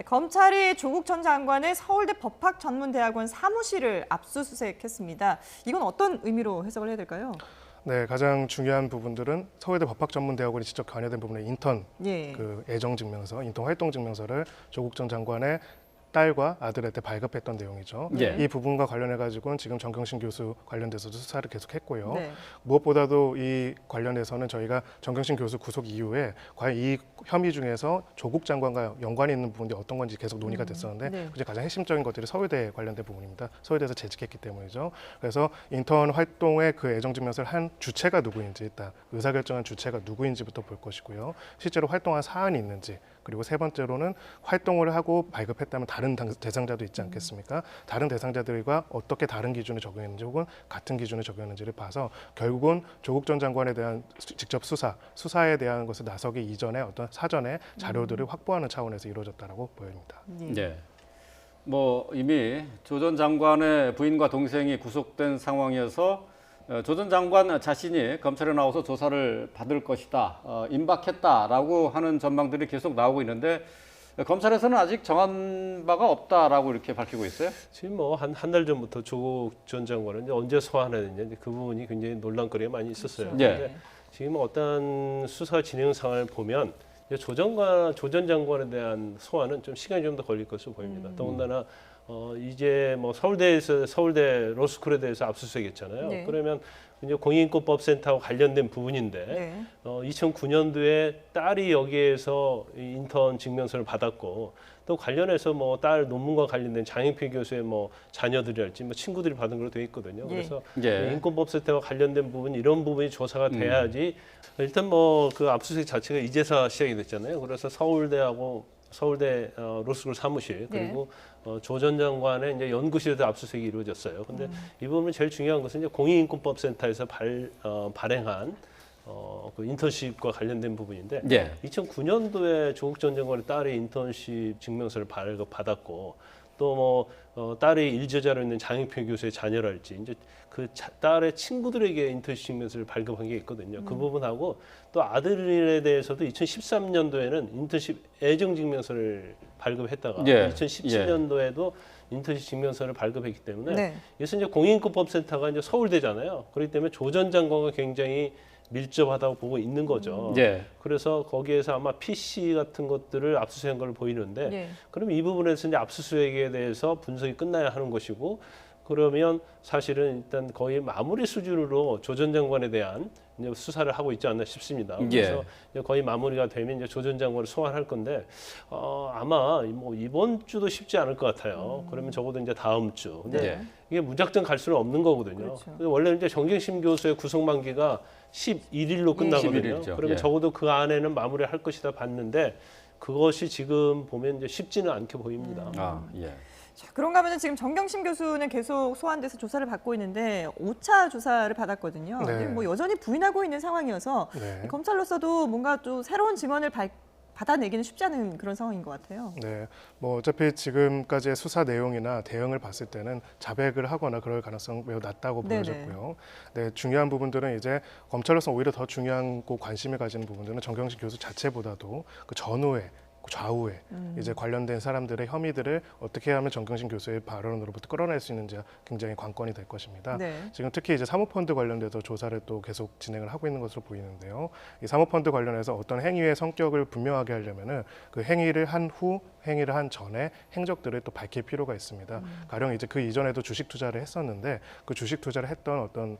검찰이 조국 전 장관의 서울대 법학전문대학원 사무실을 압수수색했습니다. 이건 어떤 의미로 해석을 해야 될까요? 네, 가장 중요한 부분들은 서울대 법학전문대학원이 직접 관여된 부분의 인턴 예. 애정증명서, 인턴 활동증명서를 조국 전 장관의 딸과 아들한테 발급했던 내용이죠. 예. 이 부분과 관련해 가지고는 지금 정경심 교수 관련돼서도 수사를 계속했고요. 네. 무엇보다도 이 관련해서는 저희가 정경심 교수 구속 이후에 과연 이 혐의 중에서 조국 장관과 연관이 있는 부분이 어떤 건지 계속 논의가 됐었는데 네. 그중에 가장 핵심적인 것들이 서울대 관련된 부분입니다. 서울대에서 재직했기 때문이죠. 그래서 인턴 활동의 그 애정증명서를 한 주체가 누구인지 일단 의사결정한 주체가 누구인지부터 볼 것이고요. 실제로 활동한 사안이 있는지 그리고 세 번째로는 활동을 하고 발급했다면 다른 대상자도 있지 않겠습니까? 다른 대상자들과 어떻게 다른 기준을 적용했는지 혹은 같은 기준을 적용했는지를 봐서 결국은 조국 전 장관에 대한 직접 수사에 대한 것을 나서기 이전에 어떤 사전에 자료들을 확보하는 차원에서 이루어졌다라고 보입니다. 네. 뭐 이미 조 전 장관의 부인과 동생이 구속된 상황이어서 조 전 장관 자신이 검찰에 나와서 조사를 받을 것이다, 임박했다라고 하는 전망들이 계속 나오고 있는데 검찰에서는 아직 정한 바가 없다라고 이렇게 밝히고 있어요. 지금 뭐 한 달 전부터 조국 전 장관은 이제 언제 소환하느냐 그 부분이 굉장히 논란거리가 많이 있었어요. 그렇죠. 예. 근데 지금 어떤 수사 진행 상황을 보면 조 전 장관에 대한 소환은 좀 시간이 좀 더 걸릴 것으로 보입니다. 더군다나 이제 뭐 서울대 로스쿨에 대해서 압수수색했잖아요. 네. 그러면 이제 공인인권법센터와 관련된 부분인데 네. 2009년도에 딸이 여기에서 인턴 증명서를 받았고 또 관련해서 뭐 딸 논문과 관련된 장영필 교수의 뭐 자녀들이랄지 뭐 친구들이 받은 걸로 되어 있거든요. 예. 그래서 예. 인권법센터와 관련된 부분 이런 부분이 조사가 돼야지 일단 뭐 그 압수수색 자체가 이제서 시작이 됐잖아요. 그래서 서울대 로스쿨 사무실 그리고 조 전 장관의 이제 연구실에서 압수수색이 이루어졌어요. 근데 이 부분은 제일 중요한 것은 이제 공인인권법센터에서 발행한 그 인턴십과 관련된 부분인데 예. 2009년도에 조국 전 장관의 딸이 인턴십 증명서를 발급받았고 또 뭐 딸이 일제자로 있는 장영필 교수의 자녀랄지 이제 그 딸의 친구들에게 인턴십 증명서를 발급한 게 있거든요. 그 부분하고 또 아들에 대해서도 2013년도에는 인턴십 애정 증명서를 발급했다가 예. 2017년도에도 인턴십 증명서를 발급했기 때문에 네. 이것은 이제 공인인권법센터가 이제 서울대잖아요. 그렇기 때문에 조 전 장관과 굉장히 밀접하다고 보고 있는 거죠. 예. 그래서 거기에서 아마 PC 같은 것들을 압수수색한 걸 보이는데 예. 그럼 이 부분에서 이제 압수수색에 대해서 분석이 끝나야 하는 것이고 그러면 사실은 일단 거의 마무리 수준으로 조 전 장관에 대한 이제 수사를 하고 있지 않나 싶습니다. 그래서 이제 거의 마무리가 되면 이제 조 전 장관을 소환할 건데 아마 뭐 이번 주도 쉽지 않을 것 같아요. 그러면 적어도 이제 다음 주. 근데 예. 이게 무작정 갈 수는 없는 거거든요. 그렇죠. 원래 이제 정경심 교수의 구속 만기가 11일로 끝나거든요. 11일이죠. 그러면 예. 적어도 그 안에는 마무리할 것이다 봤는데 그것이 지금 보면 이제 쉽지는 않게 보입니다. 아, 예. 자, 그런가 하면 지금 정경심 교수는 계속 소환돼서 조사를 받고 있는데 5차 조사를 받았거든요. 네. 근데 뭐 여전히 부인하고 있는 상황이어서 네. 검찰로서도 뭔가 또 새로운 증언을 받아내기는 쉽지 않은 그런 상황인 것 같아요. 네, 뭐 어차피 지금까지의 수사 내용이나 대응을 봤을 때는 자백을 하거나 그럴 가능성 매우 낮다고 네네. 보여졌고요. 네, 중요한 부분들은 이제 검찰로서 오히려 더 중요하고 관심을 가지는 부분들은 정경심 교수 자체보다도 그 전후에 좌우에 이제 관련된 사람들의 혐의들을 어떻게 하면 정경심 교수의 발언으로부터 끌어낼 수 있는지 굉장히 관건이 될 것입니다. 네. 지금 특히 이제 사모펀드 관련돼서 조사를 또 계속 진행을 하고 있는 것으로 보이는데요. 이 사모펀드 관련해서 어떤 행위의 성격을 분명하게 하려면은 그 행위를 한 후, 행위를 한 전에 행적들을 또 밝힐 필요가 있습니다. 가령 이제 그 이전에도 주식 투자를 했었는데 그 주식 투자를 했던 어떤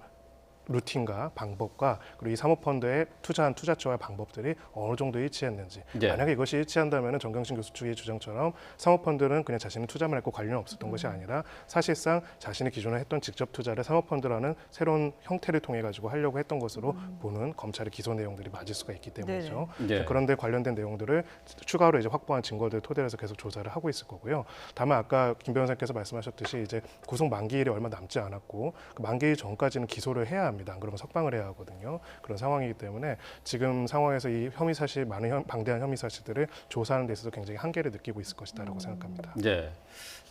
루틴과 방법과 그리고 이 사모펀드에 투자한 투자처와 방법들이 어느 정도 일치했는지 예. 만약에 이것이 일치한다면 정경심 교수 측의 주장처럼 사모펀드는 그냥 자신이 투자만 했고 관련 없었던 것이 아니라 사실상 자신이 기존에 했던 직접 투자를 사모펀드라는 새로운 형태를 통해 가지고 하려고 했던 것으로 보는 검찰의 기소 내용들이 맞을 수가 있기 때문이죠. 예. 그런데 관련된 내용들을 추가로 이제 확보한 증거들 토대로 해서 계속 조사를 하고 있을 거고요. 다만 아까 김 변호사께서 말씀하셨듯이 이제 구속 만기일이 얼마 남지 않았고 그 만기일 전까지는 기소를 해야 합니다. 안 그러면 석방을 해야 하거든요. 그런 상황이기 때문에 지금 상황에서 이 혐의 사실 많은 방대한 혐의 사실들을 조사하는 데 있어서 굉장히 한계를 느끼고 있을 것이다라고 생각합니다. 예.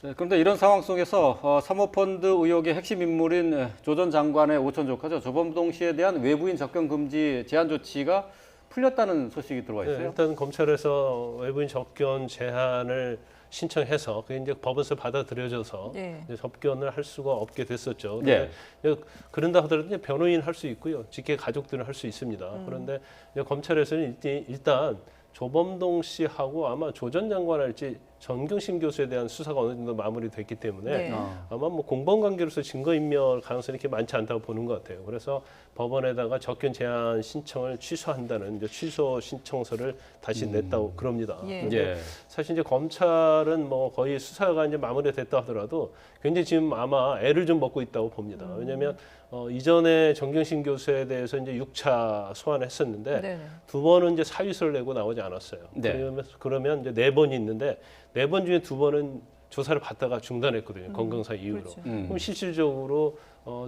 네, 그런데 이런 상황 속에서 사모펀드 의혹의 핵심 인물인 조 전 장관의 오촌 조카죠. 조범동 씨에 대한 외부인 접견 금지 제한 조치가 풀렸다는 소식이 들어와 네, 있어요. 일단 검찰에서 외부인 접견 제한을 신청해서 그게 이제 법원에서 받아들여져서 네. 이제 접견을 할 수가 없게 됐었죠. 네. 근데 그런다 하더라도 이제 변호인 할 수 있고요, 직계 가족들은 할 수 있습니다. 그런데 이제 검찰에서는 일단 조범동 씨하고 아마 조 전 장관할지 정경심 교수에 대한 수사가 어느 정도 마무리됐기 때문에 네. 아마 뭐 공범 관계로서 증거인멸 가능성이 이렇게 많지 않다고 보는 것 같아요. 그래서 법원에다가 접견 제한 신청을 취소한다는 이제 취소 신청서를 다시 냈다고 그럽니다. 예. 근데 예. 사실 이제 검찰은 뭐 거의 수사가 이제 마무리됐다 하더라도 굉장히 지금 아마 애를 좀 먹고 있다고 봅니다. 왜냐하면 이전에 정경심 교수에 대해서 이제 6차 소환을 했었는데 네. 두 번은 이제 사유서를 내고 나오지 않았어요. 네. 그러면 이제 4번이 있는데 4번 중에 2번은 조사를 받다가 중단했거든요. 건강상 이유로. 그렇죠. 그럼 실질적으로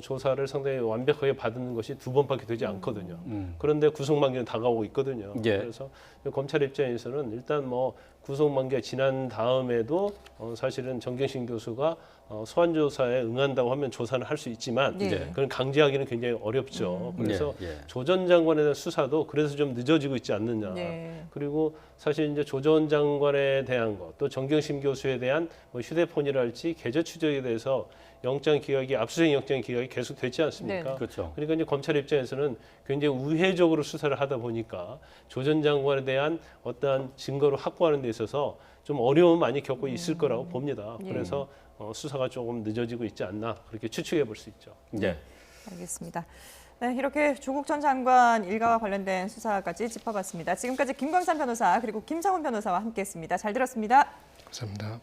조사를 상당히 완벽하게 받는 것이 2번밖에 되지 않거든요. 그런데 구속만기는 다가오고 있거든요. 예. 그래서 검찰 입장에서는 일단 뭐 구속만기가 지난 다음에도 사실은 정경심 교수가 소환 조사에 응한다고 하면 조사는 할 수 있지만 네. 그건 강제하기는 굉장히 어렵죠. 그래서 예, 예. 조 전 장관에 대한 수사도 그래서 좀 늦어지고 있지 않느냐. 네. 그리고 사실 이제 조 전 장관에 대한 것, 또 정경심 교수에 대한 뭐 휴대폰이랄지 계좌 추적에 대해서 영장 기각이 압수수색 영장 기각이 계속 되지 않습니까? 네. 그렇죠. 그러니까 이제 검찰 입장에서는 굉장히 우회적으로 수사를 하다 보니까 조 전 장관에 대한 어떠한 증거를 확보하는 데 있어서 좀 어려움 많이 겪고 있을 거라고 봅니다. 예. 그래서 수사가 조금 늦어지고 있지 않나 그렇게 추측해 볼 수 있죠. 예. 알겠습니다. 네, 이렇게 조국 전 장관 일가와 관련된 수사까지 짚어봤습니다. 지금까지 김광산 변호사 그리고 김상훈 변호사와 함께했습니다. 잘 들었습니다. 감사합니다.